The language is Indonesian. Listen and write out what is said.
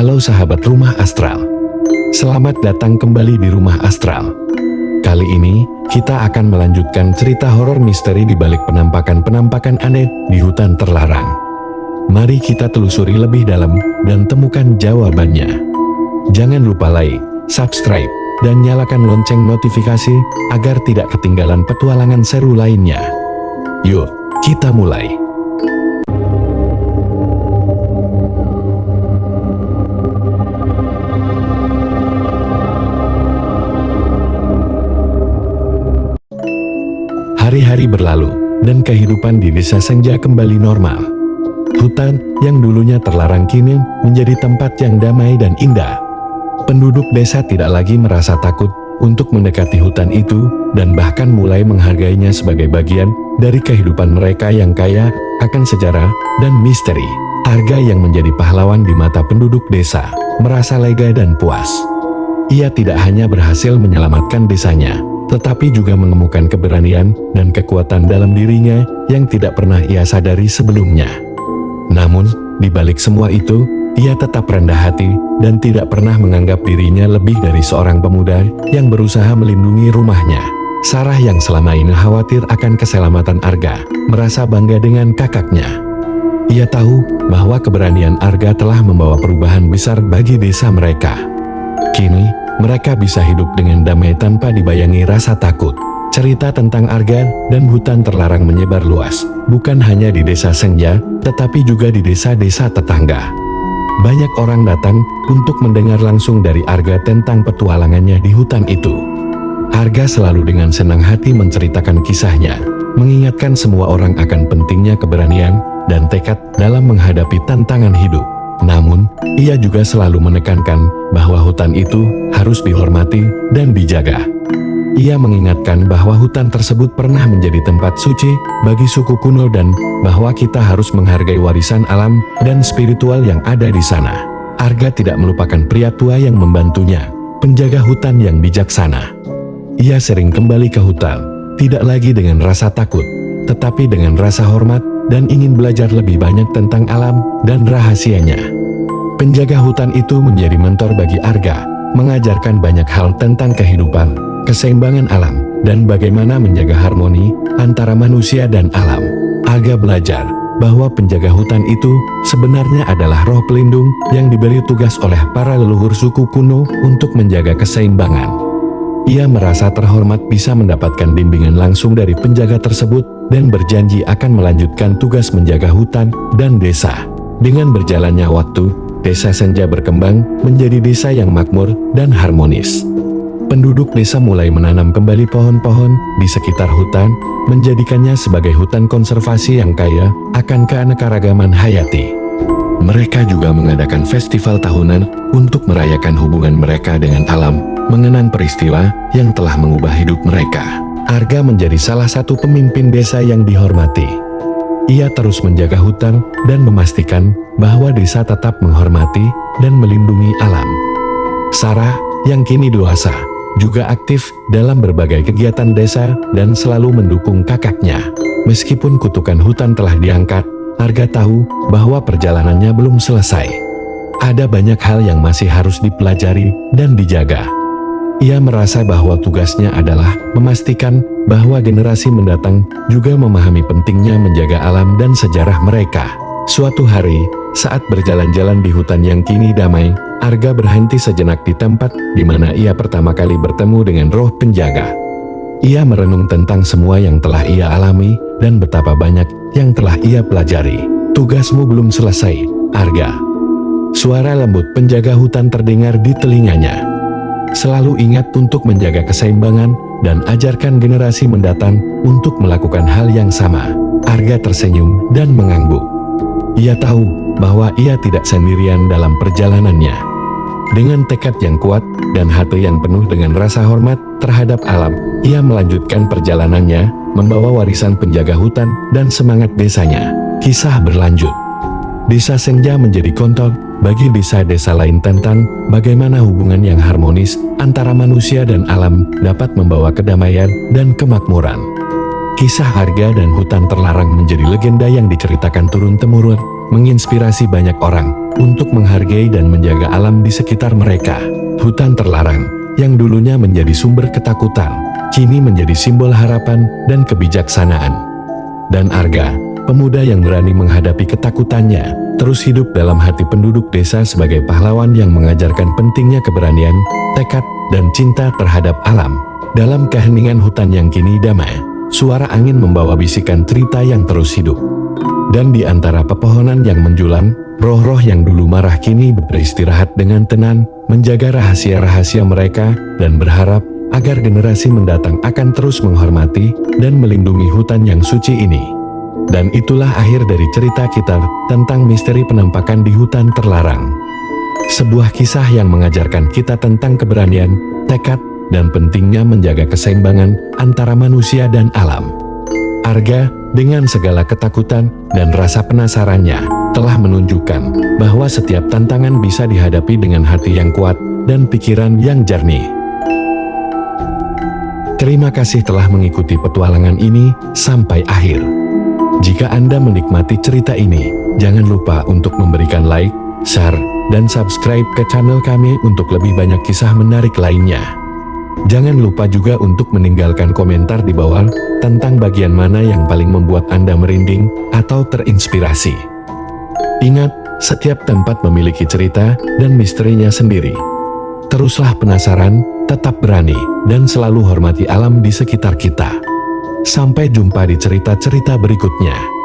Halo sahabat Rumah Astral. Selamat datang kembali di Rumah Astral. Kali ini, kita akan melanjutkan cerita horor misteri di balik penampakan-penampakan aneh di hutan terlarang. Mari kita telusuri lebih dalam dan temukan jawabannya. Jangan lupa like, subscribe, dan nyalakan lonceng notifikasi agar tidak ketinggalan petualangan seru lainnya. Yuk, kita mulai. Hari-hari berlalu, dan kehidupan di desa Senja kembali normal. Hutan yang dulunya terlarang kini menjadi tempat yang damai dan indah. Penduduk desa tidak lagi merasa takut untuk mendekati hutan itu, dan bahkan mulai menghargainya sebagai bagian dari kehidupan mereka yang kaya akan sejarah dan misteri. Arga yang menjadi pahlawan di mata penduduk desa, merasa lega dan puas. Ia tidak hanya berhasil menyelamatkan desanya, tetapi juga menemukan keberanian dan kekuatan dalam dirinya yang tidak pernah ia sadari sebelumnya. Namun, di balik semua itu, ia tetap rendah hati dan tidak pernah menganggap dirinya lebih dari seorang pemuda yang berusaha melindungi rumahnya. Sarah yang selama ini khawatir akan keselamatan Arga, merasa bangga dengan kakaknya. Ia tahu bahwa keberanian Arga telah membawa perubahan besar bagi desa mereka. Kini, mereka bisa hidup dengan damai tanpa dibayangi rasa takut. Cerita tentang Arga dan hutan terlarang menyebar luas, bukan hanya di desa Senja, tetapi juga di desa-desa tetangga. Banyak orang datang untuk mendengar langsung dari Arga tentang petualangannya di hutan itu. Arga selalu dengan senang hati menceritakan kisahnya, mengingatkan semua orang akan pentingnya keberanian dan tekad dalam menghadapi tantangan hidup. Namun, ia juga selalu menekankan bahwa hutan itu harus dihormati dan dijaga. Ia mengingatkan bahwa hutan tersebut pernah menjadi tempat suci bagi suku kuno dan bahwa kita harus menghargai warisan alam dan spiritual yang ada di sana. Arga tidak melupakan pria tua yang membantunya, penjaga hutan yang bijaksana. Ia sering kembali ke hutan, tidak lagi dengan rasa takut, tetapi dengan rasa hormat dan ingin belajar lebih banyak tentang alam dan rahasianya. Penjaga hutan itu menjadi mentor bagi Arga, mengajarkan banyak hal tentang kehidupan, keseimbangan alam, dan bagaimana menjaga harmoni antara manusia dan alam. Arga belajar bahwa penjaga hutan itu sebenarnya adalah roh pelindung yang diberi tugas oleh para leluhur suku kuno untuk menjaga keseimbangan. Ia merasa terhormat bisa mendapatkan bimbingan langsung dari penjaga tersebut dan berjanji akan melanjutkan tugas menjaga hutan dan desa. Dengan berjalannya waktu, desa Senja berkembang menjadi desa yang makmur dan harmonis. Penduduk desa mulai menanam kembali pohon-pohon di sekitar hutan, menjadikannya sebagai hutan konservasi yang kaya akan keanekaragaman hayati. Mereka juga mengadakan festival tahunan untuk merayakan hubungan mereka dengan alam, mengenang peristiwa yang telah mengubah hidup mereka. Arga menjadi salah satu pemimpin desa yang dihormati. Ia terus menjaga hutan dan memastikan bahwa desa tetap menghormati dan melindungi alam. Sarah, yang kini dewasa, juga aktif dalam berbagai kegiatan desa dan selalu mendukung kakaknya. Meskipun kutukan hutan telah diangkat, Arga tahu bahwa perjalanannya belum selesai. Ada banyak hal yang masih harus dipelajari dan dijaga. Ia merasa bahwa tugasnya adalah memastikan bahwa generasi mendatang juga memahami pentingnya menjaga alam dan sejarah mereka. Suatu hari, saat berjalan-jalan di hutan yang kini damai, Arga berhenti sejenak di tempat di mana ia pertama kali bertemu dengan roh penjaga. Ia merenung tentang semua yang telah ia alami dan betapa banyak yang telah ia pelajari. Tugasmu belum selesai, Arga. Suara lembut penjaga hutan terdengar di telinganya. Selalu ingat untuk menjaga keseimbangan dan ajarkan generasi mendatang untuk melakukan hal yang sama. Arga tersenyum dan mengangguk. Ia tahu bahwa ia tidak sendirian dalam perjalanannya. Dengan tekad yang kuat dan hati yang penuh dengan rasa hormat terhadap alam, ia melanjutkan perjalanannya, membawa warisan penjaga hutan dan semangat desanya. Kisah berlanjut. Desa Senja menjadi contoh bagi desa-desa lain tentang bagaimana hubungan yang harmonis antara manusia dan alam dapat membawa kedamaian dan kemakmuran. Kisah Arga dan hutan terlarang menjadi legenda yang diceritakan turun-temurun, menginspirasi banyak orang untuk menghargai dan menjaga alam di sekitar mereka. Hutan terlarang, yang dulunya menjadi sumber ketakutan, kini menjadi simbol harapan dan kebijaksanaan. Dan Arga, pemuda yang berani menghadapi ketakutannya, terus hidup dalam hati penduduk desa sebagai pahlawan yang mengajarkan pentingnya keberanian, tekad, dan cinta terhadap alam. Dalam keheningan hutan yang kini damai, suara angin membawa bisikan cerita yang terus hidup. Dan di antara pepohonan yang menjulang, roh-roh yang dulu marah kini beristirahat dengan tenang, menjaga rahasia-rahasia mereka, dan berharap agar generasi mendatang akan terus menghormati dan melindungi hutan yang suci ini. Dan itulah akhir dari cerita kita tentang misteri penampakan di hutan terlarang. Sebuah kisah yang mengajarkan kita tentang keberanian, tekad, dan pentingnya menjaga keseimbangan antara manusia dan alam. Arga, dengan segala ketakutan dan rasa penasarannya, telah menunjukkan bahwa setiap tantangan bisa dihadapi dengan hati yang kuat dan pikiran yang jernih. Terima kasih telah mengikuti petualangan ini sampai akhir. Jika Anda menikmati cerita ini, jangan lupa untuk memberikan like, share, dan subscribe ke channel kami untuk lebih banyak kisah menarik lainnya. Jangan lupa juga untuk meninggalkan komentar di bawah tentang bagian mana yang paling membuat Anda merinding atau terinspirasi. Ingat, setiap tempat memiliki cerita dan misterinya sendiri. Teruslah penasaran, tetap berani, dan selalu hormati alam di sekitar kita. Sampai jumpa di cerita-cerita berikutnya.